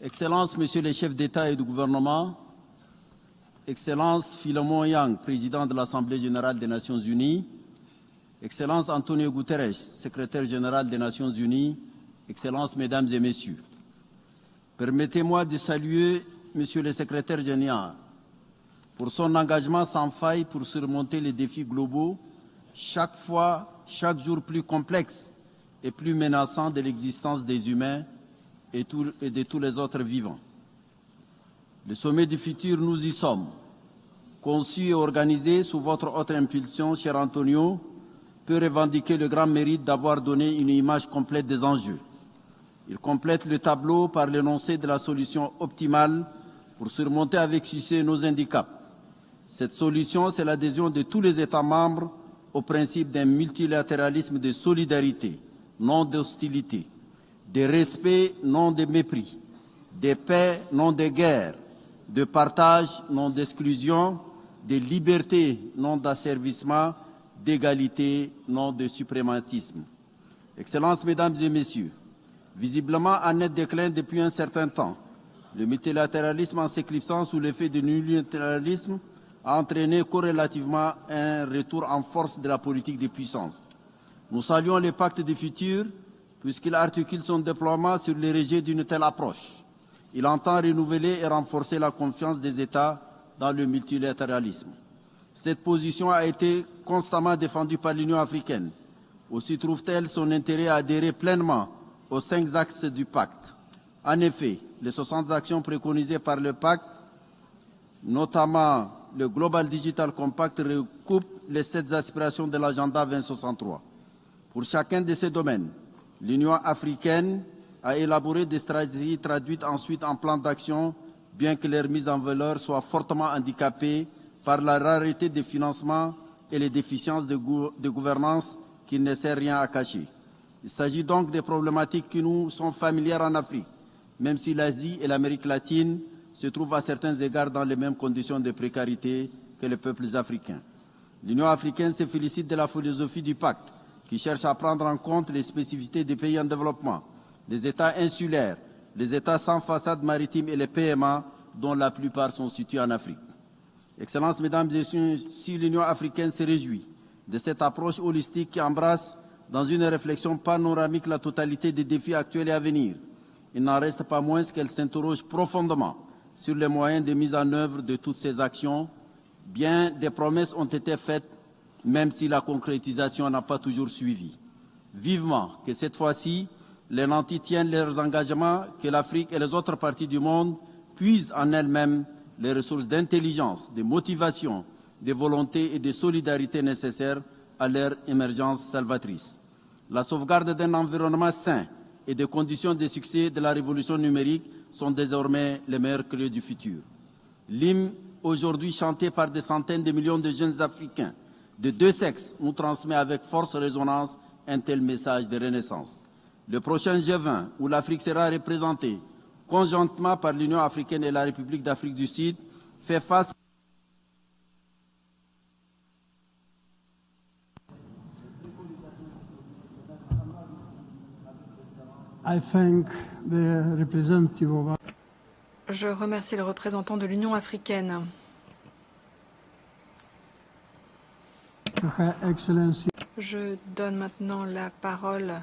Excellences, Messieurs les chefs d'État et de gouvernement, Excellence Philemon Yang, président de l'Assemblée générale des Nations unies, Excellence Antonio Guterres, secrétaire général des Nations unies, Excellences, Mesdames et Messieurs, permettez-moi de saluer Monsieur le secrétaire général pour son engagement sans faille pour surmonter les défis globaux, chaque jour plus complexes et plus menaçants de l'existence des humains et de tous les autres vivants. Le sommet du futur, nous y sommes, conçu et organisé sous votre haute impulsion, cher Antonio, peut revendiquer le grand mérite d'avoir donné une image complète des enjeux. Il complète le tableau par l'énoncé de la solution optimale pour surmonter avec succès nos handicaps. Cette solution, c'est l'adhésion de tous les États membres au principe d'un multilatéralisme de solidarité, non d'hostilité, de respect, non de mépris, de paix, non de guerre, de partage, non d'exclusion, de liberté, non d'asservissement, d'égalité, non de suprématisme. Excellences, Mesdames et Messieurs, visiblement en net déclin depuis un certain temps, le multilatéralisme en s'éclipsant sous l'effet du unilatéralisme a entraîné corrélativement un retour en force de la politique des puissances. Nous saluons le pacte du futur puisqu'il articule son déploiement sur les rejet d'une telle approche. Il entend renouveler et renforcer la confiance des États dans le multilatéralisme. Cette position a été constamment défendue par l'Union africaine. Aussi trouve-t-elle son intérêt à adhérer pleinement aux 5 axes du pacte. En effet, les 60 actions préconisées par le pacte, notamment le Global Digital Compact, recoupe les 7 aspirations de l'agenda 2063. Pour chacun de ces domaines, l'Union africaine a élaboré des stratégies traduites ensuite en plans d'action, bien que leur mise en valeur soit fortement handicapée par la rareté des financements et les déficiences de gouvernance qui ne sert rien à cacher. Il s'agit donc des problématiques qui nous sont familières en Afrique, même si l'Asie et l'Amérique latine se trouvent à certains égards dans les mêmes conditions de précarité que les peuples africains. L'Union africaine se félicite de la philosophie du pacte, qui cherche à prendre en compte les spécificités des pays en développement, les États insulaires, les États sans façade maritime et les PMA, dont la plupart sont situés en Afrique. Excellences, Mesdames et Messieurs, si l'Union africaine se réjouit de cette approche holistique qui embrasse dans une réflexion panoramique la totalité des défis actuels et à venir, il n'en reste pas moins qu'elle s'interroge profondément sur les moyens de mise en œuvre de toutes ces actions. Bien des promesses ont été faites, même si la concrétisation n'a pas toujours suivi. Vivement que cette fois-ci, les nantis tiennent leurs engagements, que l'Afrique et les autres parties du monde puisent en elles-mêmes les ressources d'intelligence, de motivation, de volonté et de solidarité nécessaires à leur émergence salvatrice. La sauvegarde d'un environnement sain et des conditions de succès de la révolution numérique sont désormais les meilleures clés du futur. L'hymne aujourd'hui chanté par des centaines de millions de jeunes Africains de 2 sexes nous transmet avec force résonance un tel message de renaissance. Le prochain G20, où l'Afrique sera représentée conjointement par l'Union africaine et la République d'Afrique du Sud, fait face Je remercie le représentant de l'Union africaine. Je donne maintenant la parole